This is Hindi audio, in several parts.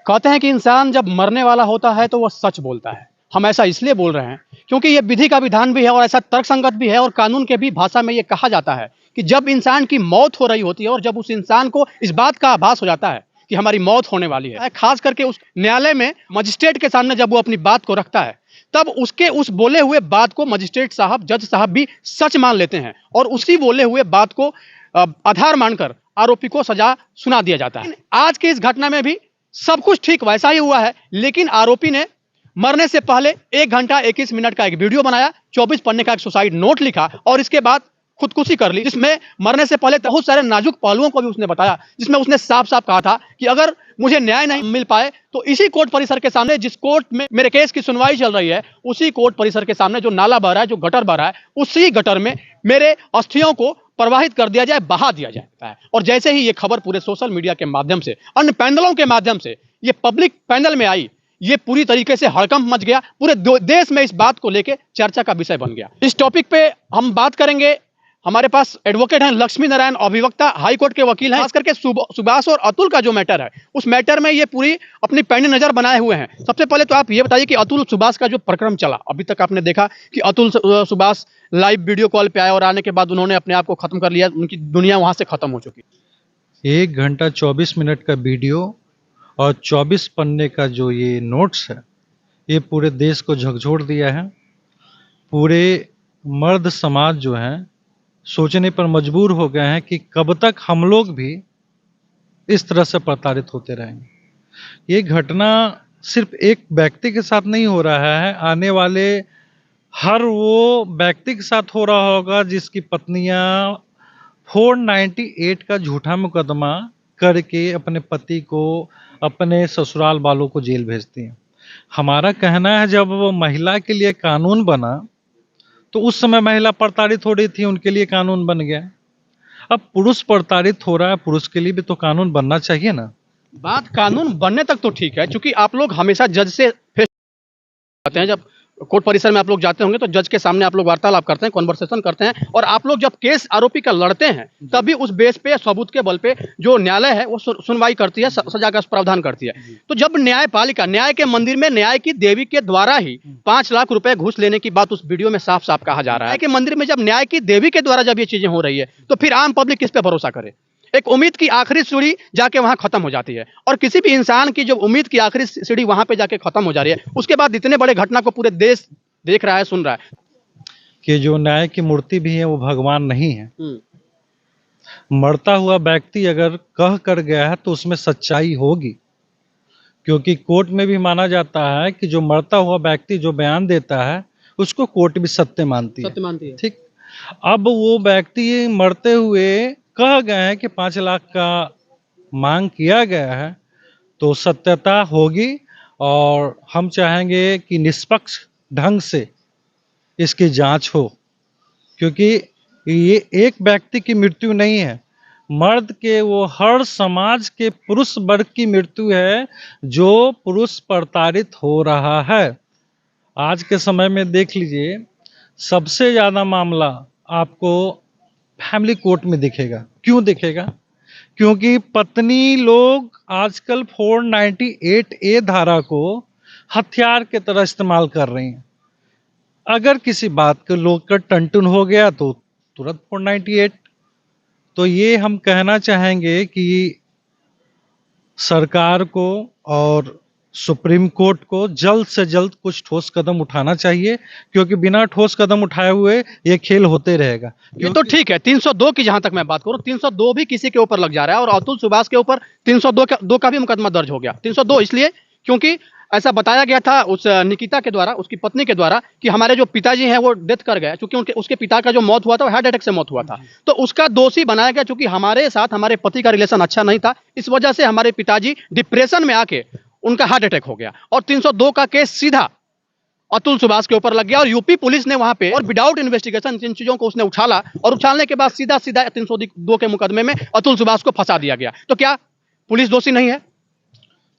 कहते हैं कि इंसान जब मरने वाला होता है तो वह सच बोलता है। हम ऐसा इसलिए बोल रहे हैं क्योंकि ये विधि का विधान भी है और ऐसा तर्कसंगत भी है और कानून के भी भाषा में ये कहा जाता है कि जब इंसान की मौत हो रही होती है और जब उस इंसान को इस बात का आभास हो जाता है कि हमारी मौत होने वाली है, खास करके उस न्यायालय में मजिस्ट्रेट के सामने जब वो अपनी बात को रखता है, तब उसके उस बोले हुए बात को मजिस्ट्रेट साहब, जज साहब भी सच मान लेते हैं और उसी बोले हुए बात को आधार मानकर आरोपी को सजा सुना दिया जाता है। आज की इस घटना में भी सब कुछ ठीक वैसा ही हुआ है, लेकिन आरोपी ने मरने से पहले 1 घंटा 21 मिनट का एक वीडियो बनाया, 24 पन्ने का एक सुसाइड नोट लिखा और इसके बाद खुदकुशी कर ली, जिसमें मरने से पहले बहुत सारे नाजुक पहलुओं को भी उसने बताया, जिसमें उसने साफ साफ कहा था कि अगर मुझे न्याय नहीं मिल पाए तो इसी कोर्ट परिसर के सामने, जिस कोर्ट में मेरे केस की सुनवाई चल रही है, उसी कोर्ट परिसर के सामने जो नाला बह रहा है, जो गटर बह रहा है, उसी गटर में मेरे अस्थियों को प्रवाहित कर दिया जाए, बहा दिया जाए। और जैसे ही ये खबर पूरे सोशल मीडिया के माध्यम से, अन्य पैनलों के माध्यम से ये पब्लिक पैनल में आई, ये पूरी तरीके से हड़कंप मच गया, पूरे देश में इस बात को लेकर चर्चा का विषय बन गया। इस टॉपिक पे हम बात करेंगे। हमारे पास एडवोकेट हैं लक्ष्मी नारायण, अभिवक्ता, हाई कोर्ट के वकील हैं। खास करके सुभाष और अतुल का जो मैटर है, उस मैटर में ये पूरी अपनी पैनी नजर बनाए हुए हैं। सबसे पहले तो आप ये बताइए कि अतुल सुभाष का जो प्रकरण चला, अभी तक आपने देखा कि Atul Subhash live video call पे आए और आने के बाद उन्होंने अपने आप को खत्म कर लिया, उनकी दुनिया वहां से खत्म हो चुकी। 1 घंटा 24 मिनट का वीडियो और 24 पन्ने का जो ये नोट्स है, ये पूरे देश को झकझोर दिया है। पूरे मर्द समाज जो है सोचने पर मजबूर हो गए हैं कि कब तक हम लोग भी इस तरह से प्रताड़ित होते रहेंगे। ये घटना सिर्फ एक व्यक्ति के साथ नहीं हो रहा है, आने वाले हर वो व्यक्ति के साथ हो रहा होगा जिसकी पत्नियां 498 का झूठा मुकदमा करके अपने पति को, अपने ससुराल वालों को जेल भेजती हैं। हमारा कहना है जब वो महिला के लिए कानून बना तो उस समय महिला प्रताड़ित हो रही थी, उनके लिए कानून बन गया। अब पुरुष प्रताड़ित हो रहा है, पुरुष के लिए भी तो कानून बनना चाहिए ना। बात कानून बनने तक तो ठीक है, क्योंकि आप लोग हमेशा जज से फेस आते हैं। जब कोर्ट परिसर में आप लोग जाते होंगे तो जज के सामने आप लोग वार्तालाप करते हैं, कॉन्वर्सेशन करते हैं, और आप लोग जब केस आरोपी का लड़ते हैं तभी उस बेस पे, सबूत के बल पे जो न्यायालय है वो सुनवाई करती है, सजा का प्रावधान करती है। तो जब न्यायपालिका, न्याय के मंदिर में न्याय की देवी के द्वारा ही 5 लाख रुपए घूस लेने की बात उस वीडियो में साफ साफ कहा जा रहा है कि मंदिर में जब न्याय की देवी के द्वारा जब ये चीजें हो रही है तो फिर आम पब्लिक किस पे भरोसा करे। एक उम्मीद की आखिरी सीढ़ी जाके वहां खत्म हो जाती है, और किसी भी इंसान की जो उम्मीद की आखिरी सीढ़ी वहां पे जाके खत्म हो जा रही है, उसके बाद इतने बड़े घटना को पूरे देश देख रहा है, सुन रहा है कि जो न्याय की मूर्ति भी है वो भगवान नहीं है। मरता हुआ व्यक्ति अगर कह कर गया है तो उसमें सच्चाई होगी, क्योंकि कोर्ट में भी माना जाता है कि जो मरता हुआ व्यक्ति जो बयान देता है उसको कोर्ट भी सत्य मानती है। ठीक, अब वो व्यक्ति मरते हुए कह गए हैं कि 5 लाख का मांग किया गया है, तो सत्यता होगी और हम चाहेंगे कि निष्पक्ष ढंग से इसकी जांच हो, क्योंकि ये एक व्यक्ति की मृत्यु नहीं है, मर्द के वो हर समाज के पुरुष वर्ग की मृत्यु है जो पुरुष प्रताड़ित हो रहा है। आज के समय में देख लीजिए, सबसे ज्यादा मामला आपको फैमिली कोर्ट में दिखेगा। क्यों दिखेगा? क्योंकि पत्नी लोग आजकल 498A धारा को हथियार के तरह इस्तेमाल कर रही हैं। अगर किसी बात के लोग का टनटन हो गया तो तुरंत 498। तो ये हम कहना चाहेंगे कि सरकार को और सुप्रीम कोर्ट को जल्द से जल्द कुछ ठोस कदम उठाना चाहिए, क्योंकि बिना ठोस कदम उठाए हुए ये खेल होते रहेगा। ये तो ठीक है, 302 की जहां तक मैं बात करूं, 302 भी किसी के ऊपर लग जा रहा है, और अतुल सुभाष के ऊपर 302 का भी मुकदमा दर्ज हो गया। 302 इसलिए क्योंकि ऐसा बताया गया था उस निकिता के द्वारा, उसकी पत्नी के द्वारा, कि हमारे जो पिताजी हैं वो डेथ कर गए, क्योंकि उसके पिता का जो मौत हुआ था वो हार्ट अटैक से मौत हुआ था। तो उसका दोषी बनाया गया, क्योंकि हमारे साथ हमारे पति का रिलेशन अच्छा नहीं था, इस वजह से हमारे पिताजी डिप्रेशन में आके उनका हार्ट अटैक हो गया, और 302 का केस सीधा अतुल सुभाष के ऊपर लग गया। और यूपी पुलिस ने वहां पे, और विदाउट इन्वेस्टिगेशन इन चीजों को उसने उछाला, और उछालने के बाद सीधा सीधा 302 के मुकदमे में अतुल सुभाष को फंसा दिया गया। तो क्या पुलिस दोषी नहीं है?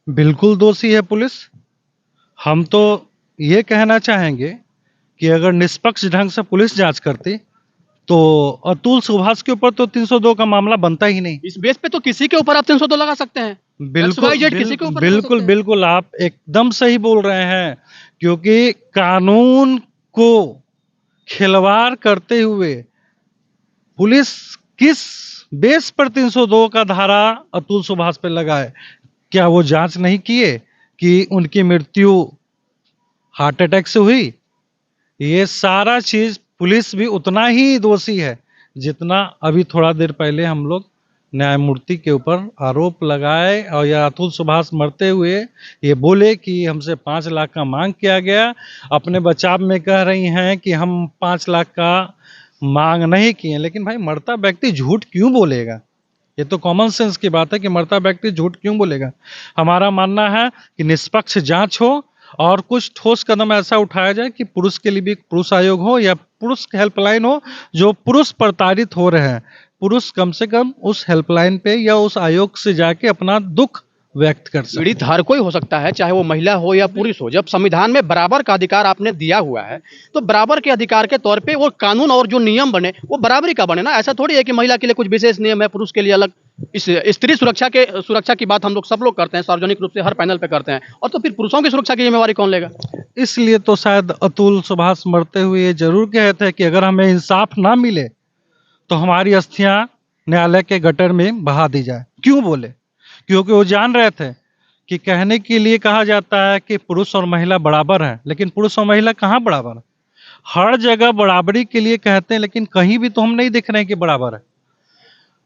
बिल्कुल दोषी है पुलिस। हम तो ये कहना चाहेंगे कि अगर निष्पक्ष ढंग से पुलिस जांच करती तो अतुल सुभाष के ऊपर तो 302 का मामला बनता ही नहीं। इस बेस पे तो किसी के ऊपर आप 302 लगा सकते हैं। बिल्कुल किसी के ऊपर नहीं हो बिल्कुल सकते। बिल्कुल आप एकदम सही बोल रहे हैं, क्योंकि कानून को खिलवाड़ करते हुए पुलिस किस बेस पर 302 का धारा अतुल सुभाष पे लगाए? क्या वो जांच नहीं किए कि उनकी मृत्यु हार्ट अटैक से हुई? ये सारा चीज पुलिस भी उतना ही दोषी है जितना अभी थोड़ा देर पहले हम लोग न्यायमूर्ति के ऊपर आरोप लगाए और यह अतुल सुभाष मरते हुए ये बोले कि हमसे 5 लाख का मांग किया गया। अपने बचाव में कह रही हैं कि हम 5 लाख का मांग नहीं किए, लेकिन भाई मरता व्यक्ति झूठ क्यों बोलेगा? ये तो कॉमन सेंस की बात है कि मरता व्यक्ति झूठ क्यों बोलेगा। हमारा मानना है कि निष्पक्ष जांच हो और कुछ ठोस कदम ऐसा उठाया जाए कि पुरुष के लिए भी एक पुरुष आयोग हो या पुरुष हेल्पलाइन हो। जो पुरुष प्रताड़ित हो रहे हैं, पुरुष कम से कम उस हेल्पलाइन पे या उस आयोग से जाके अपना दुख व्यक्त कर सकते। पीड़ित हर कोई हो सकता है, चाहे वो महिला हो या पुरुष हो। जब संविधान में बराबर का अधिकार आपने दिया हुआ है, तो बराबर के अधिकार के तौर पे वो कानून और जो नियम बने वो बराबरी का बने ना। ऐसा थोड़ी है कि महिला के लिए कुछ विशेष नियम है, पुरुष के लिए अलग। इस स्त्री सुरक्षा की बात हम लोग सब लोग करते हैं, सार्वजनिक रूप से हर पैनल पे करते हैं, और तो फिर पुरुषों की सुरक्षा की जिम्मेवारी कौन लेगा? इसलिए तो शायद अतुल सुभाष मरते हुए ये जरूर कहते हैं कि अगर हमें इंसाफ ना मिले तो हमारी अस्थियां न्यायालय के गटर में बहा दी जाए। क्यों बोले? क्योंकि वो जान रहे थे कि कहने के लिए कहा जाता है कि पुरुष और महिला बराबर हैं, लेकिन पुरुष और महिला कहाँ बराबर है? हर जगह बराबरी के लिए कहते हैं, लेकिन कहीं भी तो हम नहीं देख रहे हैं कि बराबर है।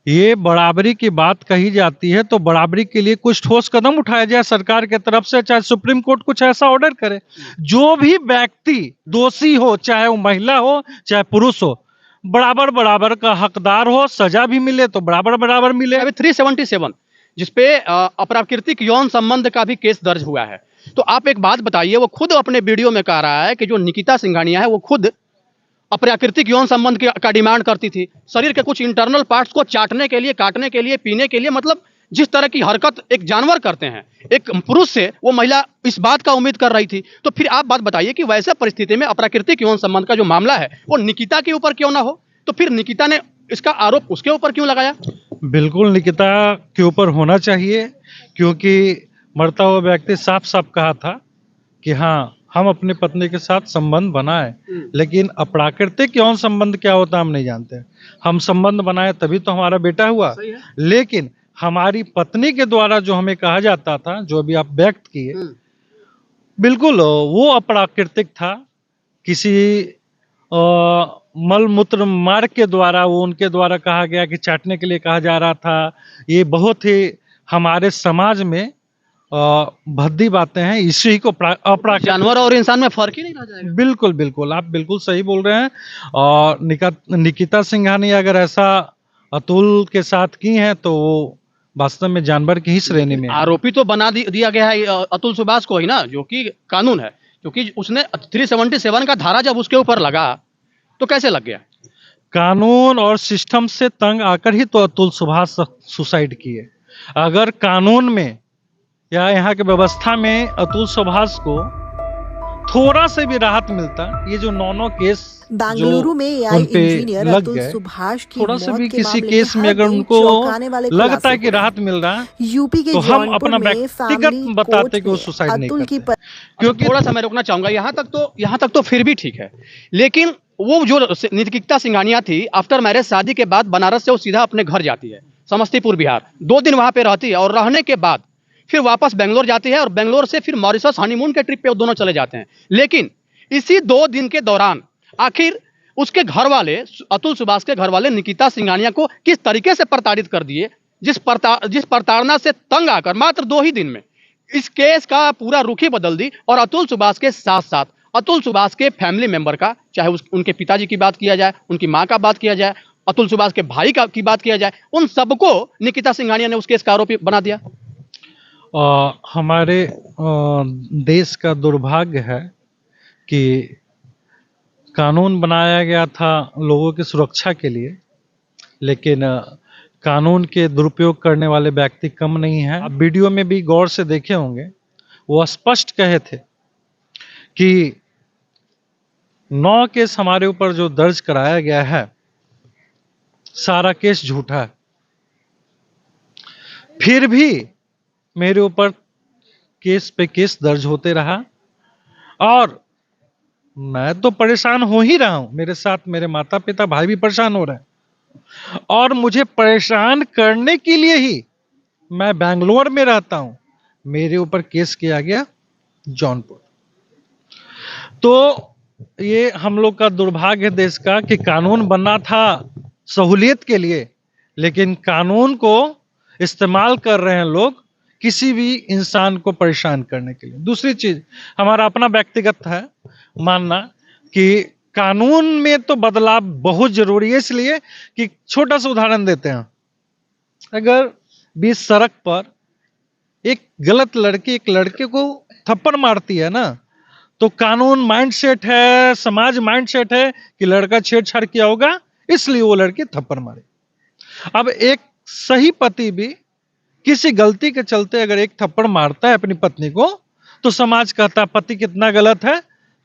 ये बराबरी की बात कही जाती है तो बराबरी के लिए कुछ ठोस कदम उठाया जाए सरकार की तरफ से, चाहे सुप्रीम कोर्ट कुछ ऐसा ऑर्डर करे। जो भी व्यक्ति दोषी हो, चाहे वो महिला हो चाहे पुरुष हो, बराबर बराबर का हकदार हो, सजा भी मिले तो बराबर बराबर मिले। अभी 377 जिसपे अप्राकृतिक यौन संबंध का भी केस दर्ज हुआ है। तो आप एक बात बताइए, वो खुद अपने वीडियो में कह रहा है कि जो निकिता सिंघानिया है वो खुद अप्राकृतिक यौन संबंध का डिमांड करती थी, शरीर के कुछ इंटरनल पार्ट्स को चाटने के लिए, काटने के लिए, पीने के लिए। मतलब जिस तरह की हरकत एक जानवर करते हैं, एक पुरुष से वो महिला इस बात का उम्मीद कर रही थी। तो फिर आप बात बताइए कि वैसे परिस्थिति में अप्राकृतिक यौन संबंध का जो मामला है वो निकिता के ऊपर क्यों ना हो? तो फिर निकिता ने इसका आरोप उसके ऊपर क्यों लगाया? बिल्कुल निकिता के ऊपर होना चाहिए, क्योंकि मरता हुआ व्यक्ति साफ साफ कहा था कि हाँ हम अपनी पत्नी के साथ संबंध बनाए, लेकिन अप्राकृतिक यौन संबंध क्या होता है हम नहीं जानते। हम संबंध बनाए तभी तो हमारा बेटा हुआ। लेकिन हमारी पत्नी के द्वारा जो हमें कहा जाता था, जो अभी आप व्यक्त किए, बिल्कुल वो अप्राकृतिक था। किसी मल मूत्र मार्ग के द्वारा वो उनके द्वारा कहा गया कि चाटने के लिए कहा जा रहा था। ये बहुत ही हमारे समाज में भद्दी बातें हैं। इसी को अप्राकृतिक, जानवर और इंसान में फर्क ही नहीं रह जाएगा। बिल्कुल बिल्कुल आप बिल्कुल सही बोल रहे हैं। और निकिता सिंघानिया अगर ऐसा अतुल के साथ की हैं तो वो वास्तव में जानवर की ही श्रेणी में है। आरोपी तो बना दिया गया है अतुल सुभाष को ही ना, जो कि कानून है, क्योंकि उसने 377 का धारा जब उसके ऊपर लगा तो कैसे लग गया? कानून और सिस्टम से तंग आकर ही तो अतुल सुभाष सुसाइड किए। अगर कानून में या यहाँ की व्यवस्था में अतुल सुभाष को थोड़ा से भी राहत मिलता, ये जो 9 केस बेंगलुरु में एआई इंजीनियर अतुल सुभाष की थोड़ा से मौत भी के किसी मामले केस में अगर उनको लगता है कि राहत मिल रहा है, यूपी के तो हम जौनपुर अपना में व्यक्तिगत फैमिली बताते कि वो कोर्ट सुसाइड में नहीं अतुल की करते। क्योंकि थोड़ा सा मैं रोकना चाहूंगा, यहाँ तक तो फिर भी ठीक है। लेकिन वो जो निकिता सिंघानिया थी, आफ्टर मैरिज शादी के बाद बनारस से वो सीधा अपने घर जाती है, समस्तीपुर बिहार। 2 दिन वहां पे रहती है और रहने के बाद फिर वापस बेंगलोर जाती है, और बेंगलोर से फिर मॉरिशस हनीमून के ट्रिप पे वो दोनों चले जाते हैं। लेकिन इसी 2 दिन के दौरान आखिर उसके घर वाले, अतुल सुभाष के घर वाले, निकिता सिंघानिया को किस तरीके से प्रताड़ित कर दिए, जिस प्रताड़ना से तंग आकर मात्र 2 ही दिन में इस केस का पूरा रुख ही बदल दी। और अतुल सुभाष के साथ साथ अतुल सुभाष के फैमिली मेंबर का, चाहे उनके पिताजी की बात किया जाए, उनकी मां का बात किया जाए, अतुल सुभाष के भाई की बात किया जाए, उन सबको निकिता सिंघानिया ने उस केस का आरोपी बना दिया। हमारे देश का दुर्भाग्य है कि कानून बनाया गया था लोगों की सुरक्षा के लिए, लेकिन कानून के दुरुपयोग करने वाले व्यक्ति कम नहीं हैं। आप वीडियो में भी गौर से देखे होंगे, वो स्पष्ट कहे थे कि 9 केस हमारे ऊपर जो दर्ज कराया गया है, सारा केस झूठा है। फिर भी मेरे ऊपर केस पे केस दर्ज होते रहा और मैं तो परेशान हो ही रहा हूं, मेरे साथ मेरे माता पिता भाई भी परेशान हो रहे हैं और मुझे परेशान करने के लिए ही मैं बैंगलोर में रहता हूं, मेरे ऊपर केस किया गया जौनपुर। तो ये हम लोग का दुर्भाग्य देश का कि कानून बनना था सहूलियत के लिए, लेकिन कानून को इस्तेमाल कर रहे हैं लोग किसी भी इंसान को परेशान करने के लिए। दूसरी चीज हमारा अपना व्यक्तिगत है मानना कि कानून में तो बदलाव बहुत जरूरी है, इसलिए कि छोटा सा उदाहरण देते हैं, अगर बीच सड़क पर एक गलत लड़की एक लड़के को थप्पड़ मारती है ना, तो कानून माइंडसेट है, समाज माइंडसेट है कि लड़का छेड़छाड़ किया होगा इसलिए वो लड़की थप्पड़ मारे। अब एक सही पति भी किसी गलती के चलते अगर एक थप्पड़ मारता है अपनी पत्नी को, तो समाज कहता है पति कितना गलत है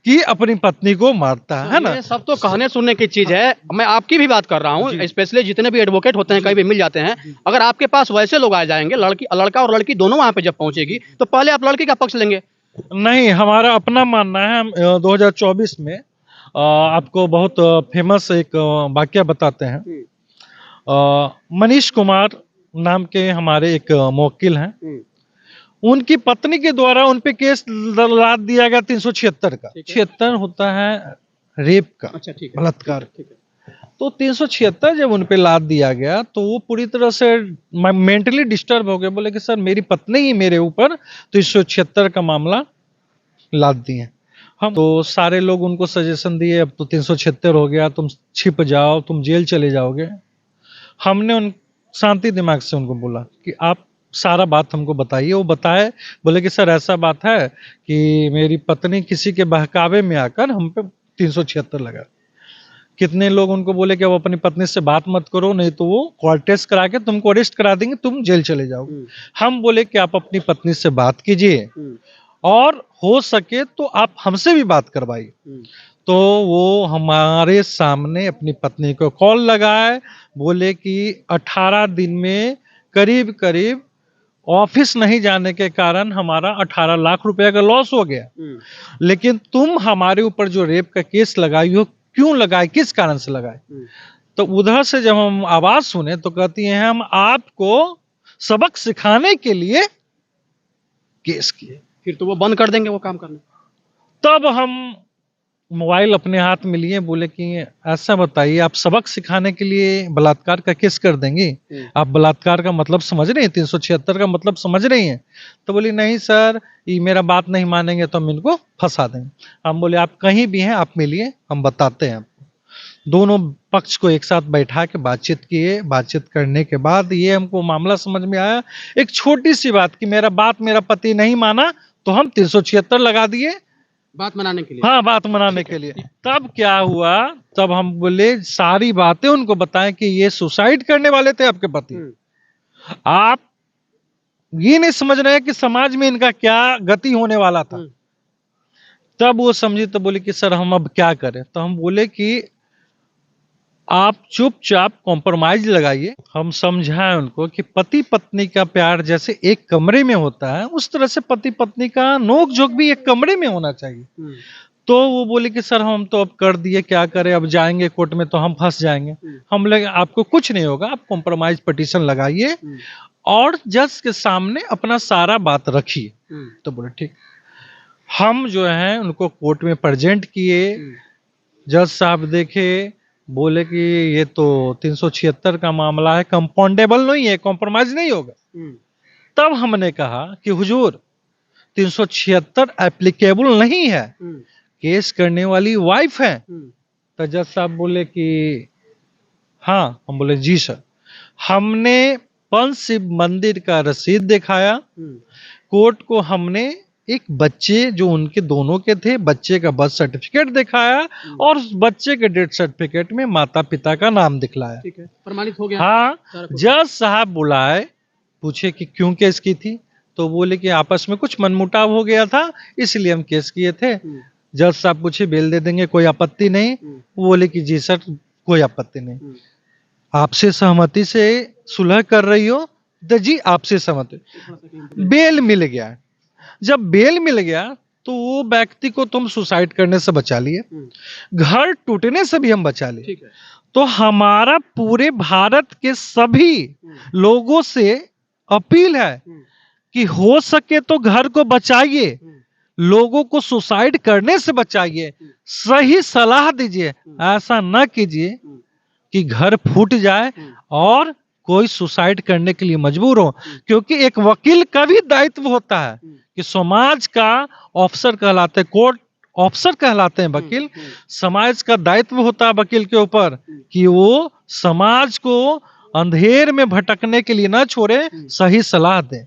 कि अपनी पत्नी को मारता है ना। ये सब तो कहने सुनने की चीज है, मैं आपकी भी बात कर रहा हूँ, स्पेशली जितने भी एडवोकेट होते हैं कहीं भी मिल जाते हैं, अगर आपके पास वैसे लोग आ जाएंगे, लड़का और लड़की दोनों वहां पे जब पहुंचेगी तो पहले आप लड़की का पक्ष लेंगे। नहीं, हमारा अपना मानना है। हम 2024 में आपको बहुत फेमस एक वाकया बताते हैं। मनीष कुमार नाम के हमारे एक मुवक्किल हैं, उनकी पत्नी के द्वारा उन पे केस लाद दिया गया 376 का। 76 होता है रेप का, बलात्कार। तो 376 जब उन पे लाद दिया गया तो वो पूरी तरह से मेंटली डिस्टर्ब हो गए, बोले कि सर मेरी पत्नी ही मेरे ऊपर 376 का मामला लाद दिए। हम तो सारे लोग उनको सजेशन दिए, अब तो 376 हो गया, तुम छिप जाओ, तुम जेल चले जाओगे। हमने उन शांति दिमाग से उनको बोला कि आप सारा बात हमको बताइए। वो बताए, बोले कि सर ऐसा बात है कि मेरी पत्नी किसी के बहकावे में आकर हम पे 376 लगा। कितने लोग उनको बोले कि अब अपनी पत्नी से बात मत करो, नहीं तो वो कोर्ट टेस्ट करा के तुमको अरेस्ट करा देंगे, तुम जेल चले जाओगे। हम बोले कि आप अपनी पत्नी से बात कीजिए और हो सके तो आप हमसे भी बात करवाइए। तो वो हमारे सामने अपनी पत्नी को कॉल लगाए, बोले कि 18 दिन में करीब करीब ऑफिस नहीं जाने के कारण हमारा 18 लाख रुपए का लॉस हो गया, लेकिन तुम हमारे ऊपर जो रेप का केस लगाई हो, क्यों लगाए, किस कारण से लगाए। तो उधर से जब हम आवाज सुने तो कहती हैं हम आपको सबक सिखाने के लिए केस किए। फिर तो वो बंद कर देंगे वो काम करना। तब हम मोबाइल अपने हाथ में लिए, बोले कि ऐसा बताइए आप सबक सिखाने के लिए बलात्कार का केस कर देंगे, आप बलात्कार का मतलब समझ रहे हैं, 376 का मतलब समझ रही हैं। तो बोली नहीं सर, ये मेरा बात नहीं मानेंगे तो हम इनको फंसा देंगे। हम बोले आप कहीं भी हैं, आप मिलिए, हम बताते हैं आपको। दोनों पक्ष को एक साथ बैठा के बातचीत किए। बातचीत करने के बाद ये हमको मामला समझ में आया, एक छोटी सी बात कि मेरा पति नहीं माना तो हम 376 लगा दिए बात मनाने के लिए। हाँ, बात मनाने के लिए। तब क्या हुआ, तब हम बोले सारी बातें उनको बताएं कि ये सुसाइड करने वाले थे आपके पति, आप ये नहीं समझ रहे कि समाज में इनका क्या गति होने वाला था। तब वो समझी, तो बोले कि सर हम अब क्या करें। तो हम बोले कि आप चुपचाप कॉम्प्रोमाइज लगाइए। हम समझाएं उनको कि पति पत्नी का प्यार जैसे एक कमरे में होता है, उस तरह से पति पत्नी का नोक झोंक भी एक कमरे में होना चाहिए। तो वो बोले कि सर हम तो अब कर दिए, क्या करें, अब जाएंगे कोर्ट में तो हम फंस जाएंगे। हम लगे आपको कुछ नहीं होगा, आप कॉम्प्रोमाइज पिटीशन लगाइए और जज के सामने अपना सारा बात रखिए। तो बोले ठीक। हम जो है उनको कोर्ट में प्रेजेंट किए, जज साहब देखे, बोले कि ये तो 376 का मामला है, कंपाउंडेबल नहीं है, कॉम्प्रोमाइज नहीं होगा। तब हमने कहा कि हुजूर 376 एप्लीकेबल नहीं है, केस करने वाली वाइफ है। तो जज साहब बोले कि हाँ। हम बोले जी सर। हमने पंच शिव मंदिर का रसीद दिखाया कोर्ट को, हमने एक बच्चे जो उनके दोनों के थे, बच्चे का बर्थ सर्टिफिकेट दिखाया और उस बच्चे के डेथ सर्टिफिकेट में माता पिता का नाम दिखलाया। ठीक है, प्रमाणित हो गया। हाँ, जज साहब बुलाए, पूछे कि क्यों केस की थी, तो बोले कि आपस में कुछ मनमुटाव हो गया था इसलिए हम केस किए थे। जज साहब पूछे बेल दे देंगे, कोई आपत्ति नहीं। वो बोले कि जी सर कोई आपत्ति नहीं, आपसे सहमति से सुलह कर रही हो तो जी आपसे सहमत है। बेल मिल गया, जब बेल मिल गया तो वो व्यक्ति को तुम सुसाइड करने से बचा लिए, घर टूटने से भी हम बचा लिए। तो हमारा पूरे भारत के सभी लोगों से अपील है कि हो सके तो घर को बचाइए, लोगों को सुसाइड करने से बचाइए, सही सलाह दीजिए। ऐसा न कीजिए कि घर फूट जाए और कोई सुसाइड करने के लिए मजबूर हो, क्योंकि एक वकील का भी दायित्व होता है कि समाज का ऑफिसर कहलाते हैं, कोर्ट ऑफिसर कहलाते हैं वकील। समाज का दायित्व होता है वकील के ऊपर कि वो समाज को अंधेर में भटकने के लिए ना छोड़े, सही सलाह दें।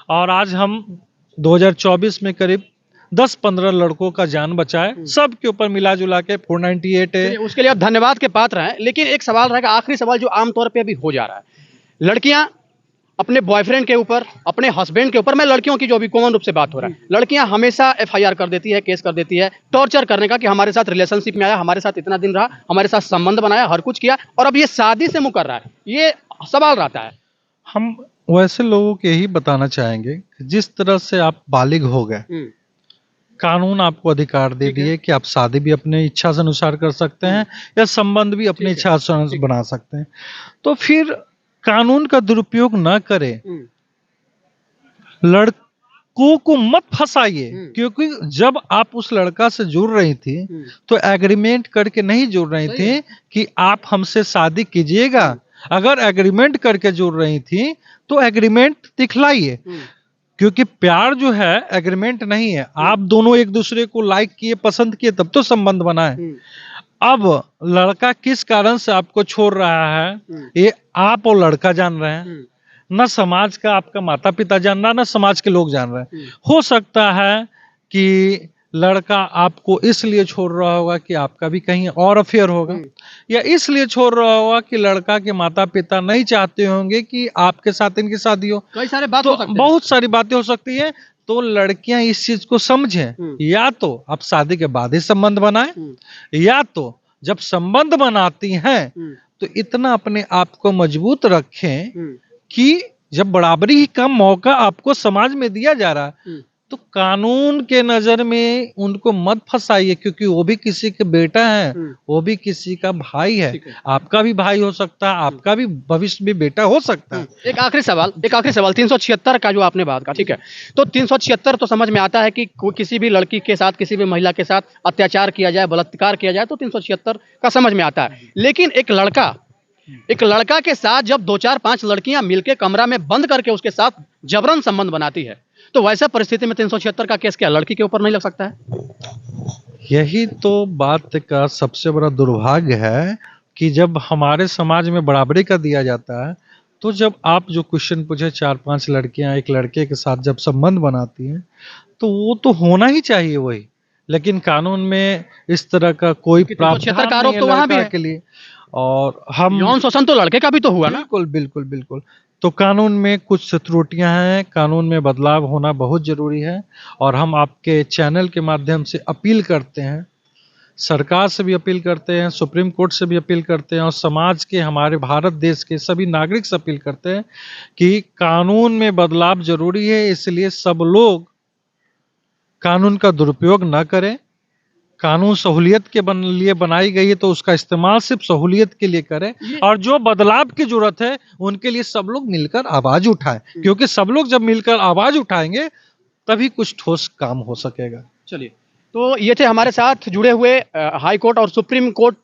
और आज हम 2024 में करीब 10-15 लड़कों का जान बचाए, सबके ऊपर मिला जुला के 498 है। उसके लिए आप धन्यवाद के पात्र हैं। लेकिन एक सवाल रहेगा, आखिरी सवाल जो आमतौर पे अभी हो जा रहा है, लड़कियां अपने बॉयफ्रेंड के ऊपर, अपने हस्बैंड के ऊपर, मैं लड़कियों की जो अभी कॉमन रूप से बात हो रहा है, लड़कियां हमेशा एफआईआर कर देती है, केस कर देती है, टॉर्चर करने का कि हमारे साथ रिलेशनशिप में आया, हमारे साथ इतना दिन रहा, हमारे साथ संबंध बनाया, हर कुछ किया, और अब ये शादी से मुकर रहा है। ये सवाल रहता है। हम वैसे लोगों को यही बताना चाहेंगे कि जिस तरह से आप बालिग हो गए, कानून आपको अधिकार दे दिए कि आप शादी भी अपने इच्छा से अनुसार कर सकते हैं या संबंध भी अपनी इच्छा से बना सकते हैं, तो फिर कानून का दुरुपयोग ना करें, लड़कों को मत फंसाइए। क्योंकि जब आप उस लड़का से जुड़ रही थी तो एग्रीमेंट करके नहीं जुड़ रही थी कि आप हमसे शादी कीजिएगा। अगर एग्रीमेंट करके जुड़ रही थी तो एग्रीमेंट दिखलाइए, क्योंकि प्यार जो है एग्रीमेंट नहीं है। आप दोनों एक दूसरे को लाइक किए, पसंद किए, तब तो संबंध बना है। अब लड़का किस कारण से आपको छोड़ रहा है, ये आप और लड़का जान रहे हैं, न समाज का आपका माता पिता जान रहा है, न समाज के लोग जान रहे हैं। हो सकता है कि लड़का आपको इसलिए छोड़ रहा होगा कि आपका भी कहीं और अफेयर होगा, या इसलिए छोड़ रहा होगा कि लड़का के माता पिता नहीं चाहते होंगे कि आपके साथ इनकी शादी हो। कई सारे बात तो हो सकते हैं। बहुत सारी बातें हो सकती है। तो लड़कियां इस चीज को समझें, या तो आप शादी के बाद ही संबंध बनाएं, या तो जब संबंध बनाती हैं तो इतना अपने आप को मजबूत रखें कि जब बराबरी का मौका आपको समाज में दिया जा रहा है तो कानून के नजर में उनको मत फंसाइए, क्योंकि वो भी किसी के बेटा है, वो भी किसी का भाई है। आपका भी भाई हो सकता है, आपका भी भविष्य में बेटा हो सकता है। एक आखिरी सवाल 376 का जो आपने बात कहा, ठीक है, तो 376 तो समझ में आता है कि किसी भी लड़की के साथ, किसी भी महिला के साथ अत्याचार किया जाए, बलात्कार किया जाए, तो 376 का समझ में आता है। लेकिन एक लड़का के साथ जब 2-4-5 लड़कियां मिलकर कमरा में बंद करके उसके साथ जबरन संबंध बनाती है, तो वैसा परिस्थिति में 376 का केस क्या लड़की के ऊपर नहीं लग सकता है? यही तो बात का सबसे बड़ा दुर्भाग्य है कि जब हमारे समाज में बराबरी का दिया जाता है, तो जब आप जो क्वेश्चन पूछे, 4-5 लड़कियां एक लड़के के साथ जब संबंध बनाती हैं, तो वो तो होना ही चाहिए वही। लेकिन कानून में इस तरह का कोई प्रावधान का आरोप तो वहां भी है के लिए, और हम यौन शोषण तो लड़के का भी तो हुआ ना। बिल्कुल बिल्कुल बिल्कुल। तो कानून में कुछ त्रुटियां हैं, कानून में बदलाव होना बहुत जरूरी है। और हम आपके चैनल के माध्यम से अपील करते हैं, सरकार से भी अपील करते हैं, सुप्रीम कोर्ट से भी अपील करते हैं, और समाज के, हमारे भारत देश के सभी नागरिक से अपील करते हैं कि कानून में बदलाव जरूरी है। इसलिए सब लोग कानून का दुरुपयोग न करें। कानून सहूलियत के लिए बनाई गई है, तो उसका इस्तेमाल सिर्फ सहूलियत के लिए करें, और जो बदलाव की जरूरत है उनके लिए सब लोग मिलकर आवाज उठाएं, क्योंकि सब लोग जब मिलकर आवाज उठाएंगे तभी कुछ ठोस काम हो सकेगा। चलिए, तो ये थे हमारे साथ जुड़े हुए हाई कोर्ट और सुप्रीम कोर्ट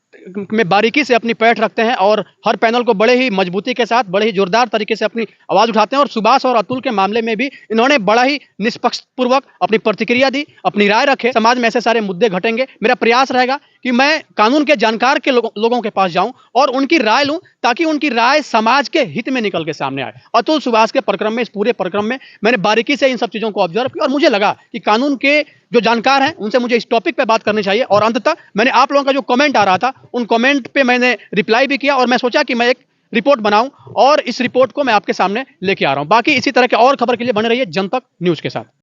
में बारीकी से अपनी पैठ रखते हैं और हर पैनल को बड़े ही मजबूती के साथ, बड़े ही जोरदार तरीके से अपनी आवाज उठाते हैं। और सुभाष और अतुल के मामले में भी इन्होंने बड़ा ही निष्पक्ष पूर्वक अपनी प्रतिक्रिया दी, अपनी राय रखे। समाज में ऐसे सारे मुद्दे घटेंगे, मेरा प्रयास रहेगा कि मैं कानून के जानकार के लोगों के पास जाऊं और उनकी राय लूं, ताकि उनकी राय समाज के हित में निकल के सामने आए। अतुल सुभाष के प्रकरण में, इस पूरे प्रकरण में मैंने बारीकी से इन सब चीजों को ऑब्जर्व किया और मुझे लगा कि कानून के जो जानकार हैं उनसे मुझे इस टॉपिक पे बात करनी चाहिए। और अंततः मैंने आप लोगों का जो कमेंट आ रहा था, उन कमेंट पे मैंने रिप्लाई भी किया और मैं सोचा कि मैं एक रिपोर्ट बनाऊं और इस रिपोर्ट को मैं आपके सामने लेके आ रहा हूं। बाकी इसी तरह के और खबर के लिए बने रहिए जनतक न्यूज के साथ।